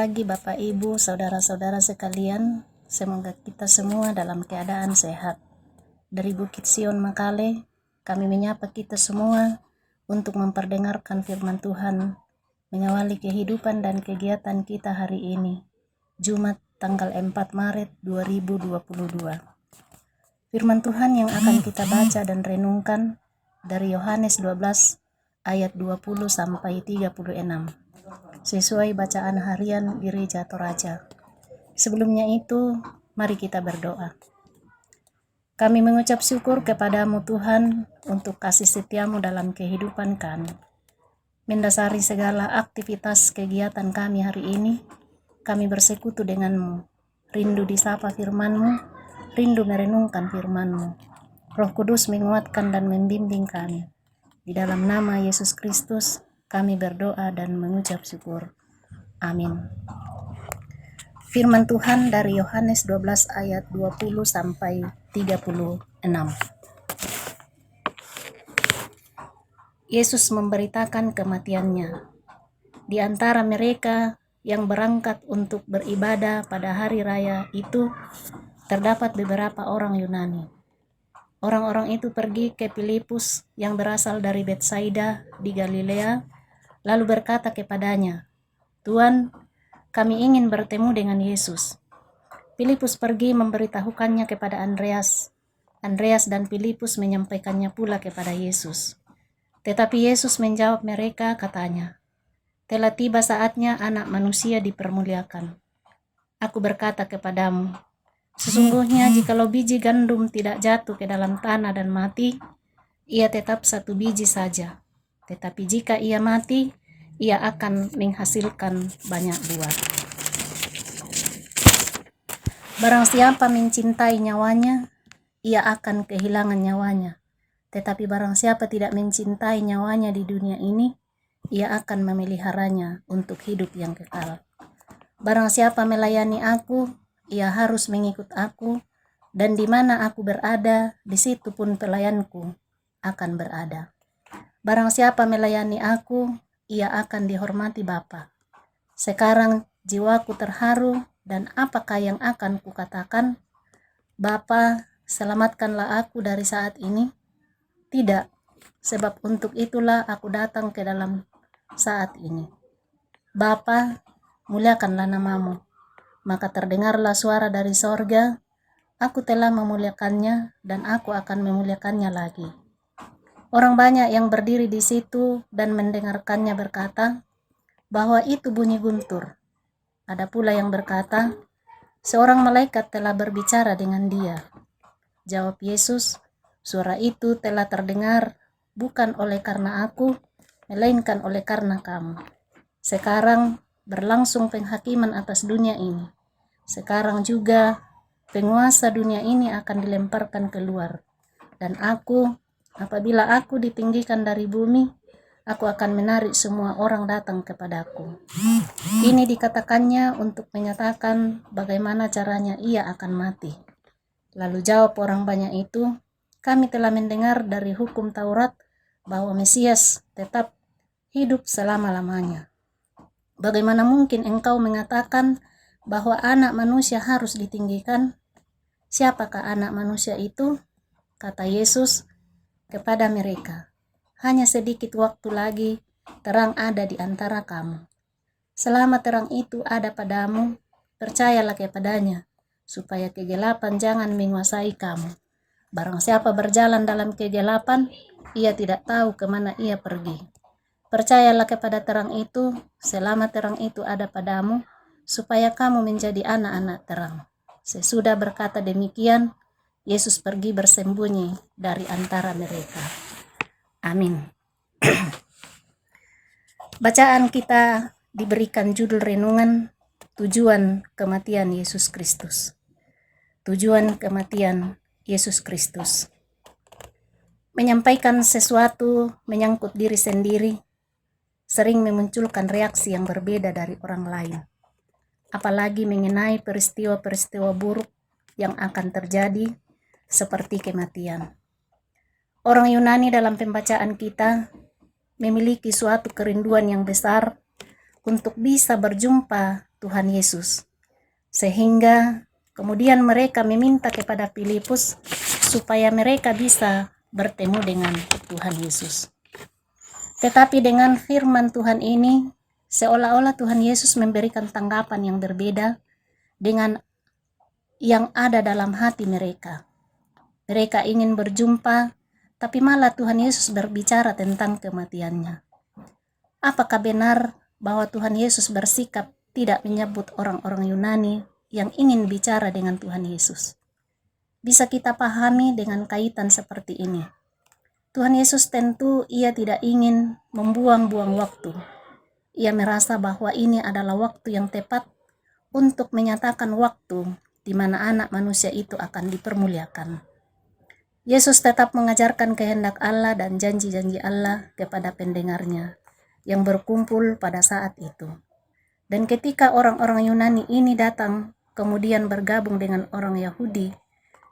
pagi Bapak Ibu, saudara-saudara sekalian. Semoga kita semua dalam keadaan sehat. Dari Bukit Sion Makale, kami menyapa kita semua untuk memperdengarkan firman Tuhan, mengawali kehidupan dan kegiatan kita hari ini, Jumat tanggal 4 Maret 2022. Firman Tuhan yang akan kita baca dan renungkan dari Yohanes 12 ayat 20 sampai 36. Sesuai bacaan harian Gereja Toraja. Sebelumnya itu, mari kita berdoa. Kami mengucap syukur kepadamu Tuhan untuk kasih setiamu dalam kehidupan kami. Mendasari segala aktivitas kegiatan kami hari ini, kami bersekutu denganmu. Rindu disapa firmanmu, rindu merenungkan firmanmu. Roh Kudus menguatkan dan membimbing kami. Di dalam nama Yesus Kristus, kami berdoa dan mengucap syukur. Amin. Firman Tuhan dari Yohanes 12 ayat 20 sampai 36. Yesus memberitakan kematiannya. Di antara mereka yang berangkat untuk beribadah pada hari raya itu, terdapat beberapa orang Yunani. Orang-orang itu pergi ke Filipus yang berasal dari Betsaida di Galilea, lalu berkata kepadanya, "Tuan, kami ingin bertemu dengan Yesus." Filipus pergi memberitahukannya kepada Andreas. Andreas dan Filipus menyampaikannya pula kepada Yesus. Tetapi Yesus menjawab mereka, katanya, "Telah tiba saatnya Anak Manusia dipermuliakan. Aku berkata kepadamu, sesungguhnya jikalau biji gandum tidak jatuh ke dalam tanah dan mati, ia tetap satu biji saja. Tetapi jika ia mati, ia akan menghasilkan banyak buah. Barang siapa mencintai nyawanya, ia akan kehilangan nyawanya. Tetapi barang siapa tidak mencintai nyawanya di dunia ini, ia akan memeliharanya untuk hidup yang kekal. Barang siapa melayani aku, ia harus mengikut aku, dan di mana aku berada, di situ pun pelayanku akan berada. Barang siapa melayani aku, ia akan dihormati Bapa. Sekarang jiwaku terharu, dan apakah yang akan kukatakan? Bapa, selamatkanlah aku dari saat ini? Tidak, sebab untuk itulah aku datang ke dalam saat ini. Bapa, muliakanlah namamu. Maka terdengarlah suara dari sorga, aku telah memuliakannya, dan aku akan memuliakannya lagi. Orang banyak yang berdiri di situ dan mendengarkannya berkata bahwa itu bunyi guntur. Ada pula yang berkata, seorang malaikat telah berbicara dengan dia. Jawab Yesus, suara itu telah terdengar bukan oleh karena aku, melainkan oleh karena kamu. Sekarang berlangsung penghakiman atas dunia ini. Sekarang juga penguasa dunia ini akan dilemparkan keluar. Dan apabila aku ditinggikan dari bumi, aku akan menarik semua orang datang kepadaku. Ini dikatakannya untuk menyatakan bagaimana caranya ia akan mati. Lalu jawab orang banyak itu, kami telah mendengar dari hukum Taurat bahwa Mesias tetap hidup selama-lamanya. Bagaimana mungkin engkau mengatakan bahwa Anak Manusia harus ditinggikan? Siapakah Anak Manusia itu? Kata Yesus kepada mereka, hanya sedikit waktu lagi terang ada di antara kamu. Selama terang itu ada padamu, percayalah kepadanya, supaya kegelapan jangan menguasai kamu. Barang siapa berjalan dalam kegelapan, ia tidak tahu kemana ia pergi. Percayalah kepada terang itu, selama terang itu ada padamu, supaya kamu menjadi anak-anak terang. Sesudah berkata demikian, Yesus pergi bersembunyi dari antara mereka. Amin. Bacaan kita diberikan judul renungan, tujuan kematian Yesus Kristus. Tujuan kematian Yesus Kristus. Menyampaikan sesuatu menyangkut diri sendiri sering memunculkan reaksi yang berbeda dari orang lain. Apalagi mengenai peristiwa-peristiwa buruk yang akan terjadi seperti kematian. Orang Yunani dalam pembacaan kita memiliki suatu kerinduan yang besar untuk bisa berjumpa Tuhan Yesus. Sehingga kemudian mereka meminta kepada Filipus supaya mereka bisa bertemu dengan Tuhan Yesus. Tetapi dengan firman Tuhan ini, seolah-olah Tuhan Yesus memberikan tanggapan yang berbeda dengan yang ada dalam hati mereka. Mereka ingin berjumpa, tapi malah Tuhan Yesus berbicara tentang kematiannya. Apakah benar bahwa Tuhan Yesus bersikap tidak menyebut orang-orang Yunani yang ingin bicara dengan Tuhan Yesus? Bisa kita pahami dengan kaitan seperti ini. Tuhan Yesus tentu ia tidak ingin membuang-buang waktu. Ia merasa bahwa ini adalah waktu yang tepat untuk menyatakan waktu di mana anak manusia itu akan dipermuliakan. Yesus tetap mengajarkan kehendak Allah dan janji-janji Allah kepada pendengarnya yang berkumpul pada saat itu. Dan ketika orang-orang Yunani ini datang, kemudian bergabung dengan orang Yahudi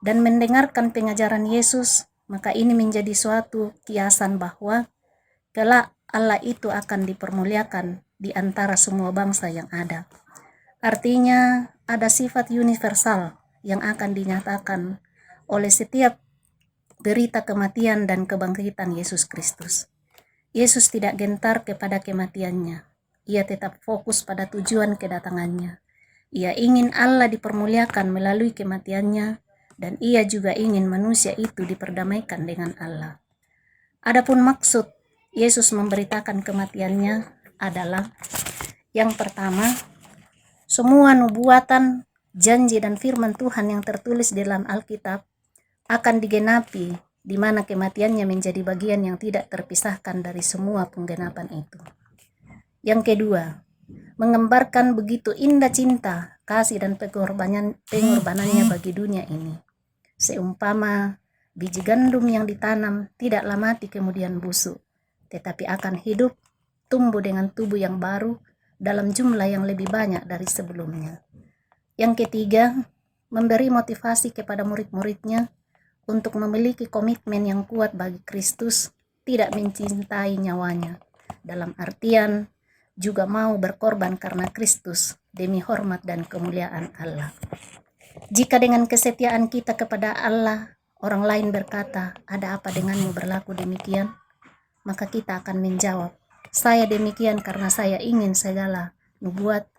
dan mendengarkan pengajaran Yesus, maka ini menjadi suatu kiasan bahwa kelak Allah itu akan dipermuliakan di antara semua bangsa yang ada. Artinya ada sifat universal yang akan dinyatakan oleh setiap berita kematian dan kebangkitan Yesus Kristus. Yesus tidak gentar kepada kematiannya. Ia tetap fokus pada tujuan kedatangannya. Ia ingin Allah dipermuliakan melalui kematiannya, dan ia juga ingin manusia itu diperdamaikan dengan Allah. Adapun maksud Yesus memberitakan kematiannya adalah yang pertama, semua nubuatan, janji dan firman Tuhan yang tertulis di dalam Alkitab akan digenapi, di mana kematiannya menjadi bagian yang tidak terpisahkan dari semua penggenapan itu. Yang kedua, menggambarkan begitu indah cinta, kasih dan pengorbanannya bagi dunia ini. Seumpama biji gandum yang ditanam tidaklah mati kemudian busuk, tetapi akan hidup, tumbuh dengan tubuh yang baru dalam jumlah yang lebih banyak dari sebelumnya. Yang ketiga, memberi motivasi kepada murid-muridnya untuk memiliki komitmen yang kuat bagi Kristus, tidak mencintai nyawanya, dalam artian juga mau berkorban karena Kristus demi hormat dan kemuliaan Allah. Jika dengan kesetiaan kita kepada Allah, orang lain berkata, "Ada apa denganmu berlaku demikian?" Maka kita akan menjawab, "Saya demikian karena saya ingin segala nubuat,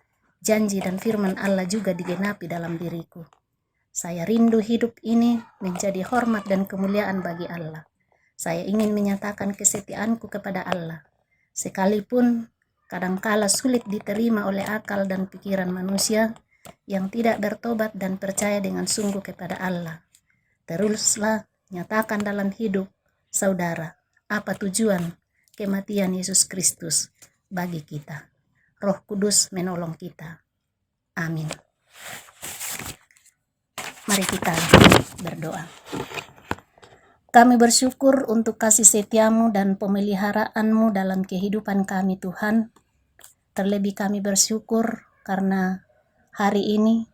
janji dan firman Allah juga digenapi dalam diriku. Saya rindu hidup ini menjadi hormat dan kemuliaan bagi Allah. Saya ingin menyatakan kesetiaanku kepada Allah, sekalipun kadangkala sulit diterima oleh akal dan pikiran manusia yang tidak bertobat dan percaya dengan sungguh kepada Allah. Teruslah nyatakan dalam hidup saudara, apa tujuan kematian Yesus Kristus bagi kita. Roh Kudus menolong kita. Amin. Mari kita berdoa. Kami bersyukur untuk kasih setiamu dan pemeliharaanmu dalam kehidupan kami Tuhan. Terlebih kami bersyukur karena hari ini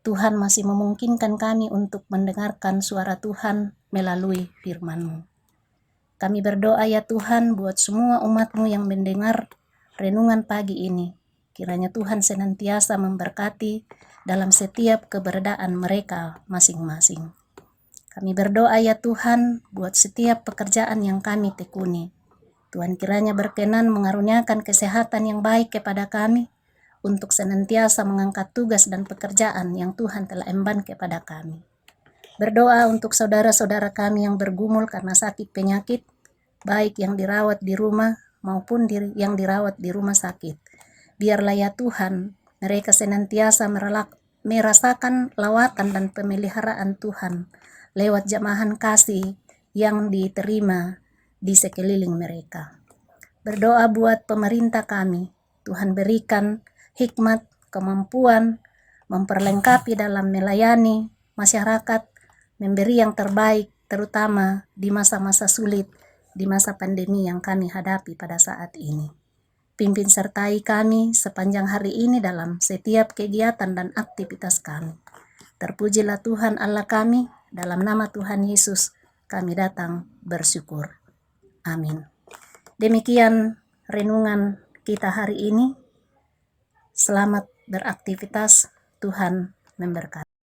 Tuhan masih memungkinkan kami untuk mendengarkan suara Tuhan melalui firman-Mu. Kami berdoa ya Tuhan buat semua umat-Mu yang mendengar renungan pagi ini. Kiranya Tuhan senantiasa memberkati dalam setiap keberadaan mereka masing-masing. Kami berdoa ya Tuhan buat setiap pekerjaan yang kami tekuni. Tuhan kiranya berkenan mengaruniakan kesehatan yang baik kepada kami untuk senantiasa mengangkat tugas dan pekerjaan yang Tuhan telah emban kepada kami. Berdoa untuk saudara-saudara kami yang bergumul karena sakit penyakit, baik yang dirawat di rumah maupun yang dirawat di rumah sakit. Biarlah ya Tuhan, mereka senantiasa merasakan lawatan dan pemeliharaan Tuhan lewat jamahan kasih yang diterima di sekeliling mereka. Berdoa buat pemerintah kami, Tuhan berikan hikmat, kemampuan, memperlengkapi dalam melayani masyarakat, memberi yang terbaik, terutama di masa-masa sulit, di masa pandemi yang kami hadapi pada saat ini. Pimpin sertai kami sepanjang hari ini dalam setiap kegiatan dan aktivitas kami. Terpujilah Tuhan Allah kami, dalam nama Tuhan Yesus kami datang bersyukur. Amin. Demikian renungan kita hari ini. Selamat beraktivitas, Tuhan memberkati.